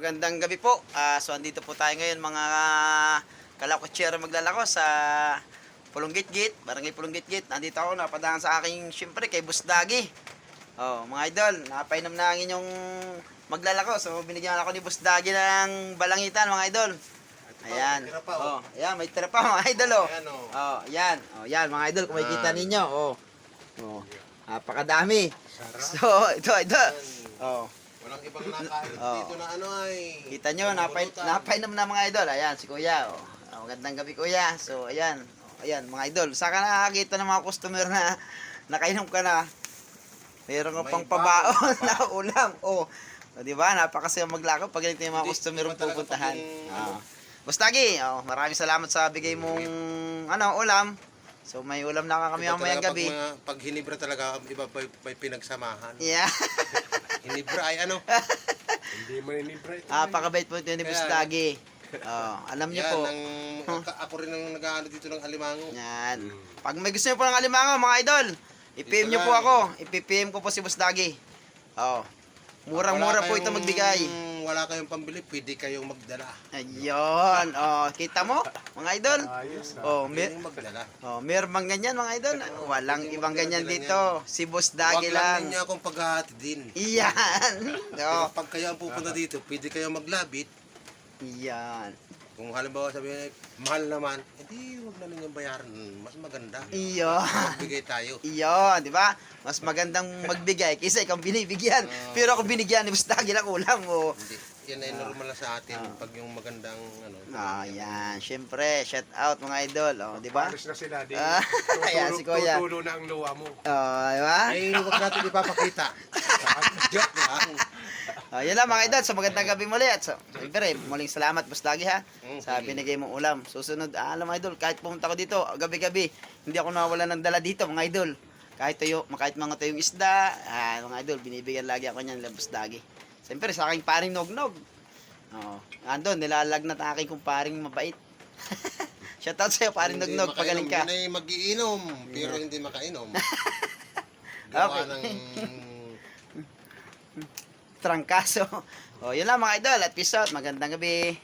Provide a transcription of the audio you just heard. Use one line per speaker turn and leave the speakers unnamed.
magandang gabi po. So andito po tayo ngayon mga kalakotsero maglalako sa Pulong Gitgit, Barangay Pulong Gitgit. Nandito ako napadaan sa aking syempre kay Boss Dagi. Oh, mga idol, napainom na ang inyong maglalako. So binigyan ako ni Boss Dagi ng balangitan mga idol. Ayan. Oh, ayan, may tira pa mga idol oh. Oh, ayan. Oh, ayan mga idol, kung makikita ninyo. Oh. Oh. Napakadami. So, ito. Oh.
Walang ibang nakain dito na ano ay.
Kita nyo, napainom na mga idol. Ayan, si Kuya. Oh. Magandang gabi Kuya. So, ayan. Oh, ayan, mga idol. Saka nakakita ng mga customer na nakainom ka na. Meron ka pang pabaon na ulam. Oh. O, diba? Napakasaya maglakaw pag ganito yung mga customer mong pupuntahan. Basta Gi, maraming salamat sa bigay mong ulam. So may ulam na kami mamayang gabi.
Pag hinibra talaga, iba may pinagsamahan.
Yeah.
Hinibra ay ano? Hindi mo hinibra ito.
Pakabait po ito ni Bustagi. Alam niyo po.
Ako rin ang nag-aano dito ng alimango.
Yan. Pag may gusto niyo po ng alimango mga idol, i-PM niyo po ako. I-PM ko po si Bustagi. Murang-mura po ito magbigay.
Wala kayong pambili, pwede kayong magdala.
Ayun. Kita mo mga idol?
Magdala.
Meron bang ganyan mga idol? Walang ibang ganyan dito. Si Boss Dagi lang.
Huwag lang ninyo akong paghahati din.
Iyan.
Pag kayo ang pupunta dito, pwede kayong maglabit.
Iyan.
Kung halimbawa sabihin, mahal naman, hindi, huwag na ninyong bayaran. Mas maganda.
Iyon.
Magbigay tayo.
Iyon, di ba? Mas magandang magbigay kaysa ikaw binibigyan. Pero ako binigyan ni Boss Dagi lang ulam mo.
Hindi. Yan ay normal na sa atin pag yung magandang ano.
Yan. Syempre, shout out mga idol. Di ba?
Paris na sila.
Ayan si Kuya.
Tutulo na ang luwa mo.
Di ba?
Ay, huwag natin ipapakita. Joke lang.
Yan lang mga idol. So magandang gabi muli. At syempre, muling salamat Boss Dagi ha. Sa binigay mong ulam. Susunod, alam mga idol, kahit pumunta ko dito, gabi-gabi, hindi ako nawawala ng dala dito mga idol. Kahit mga tuyong isda, mga idol, binibigyan lagi ako niyan ng Boss Dagi. Siyempre, sa aking paring Nognog. Andun, nilalagnat ang aking kumparing mabait. Shoutout sa'yo, paring Nognog, pagaling ka.
Yan ay mag-iinom, pero hindi makainom.
Okay. Trangkaso. Yun lang mga idol, at peace out, magandang gabi.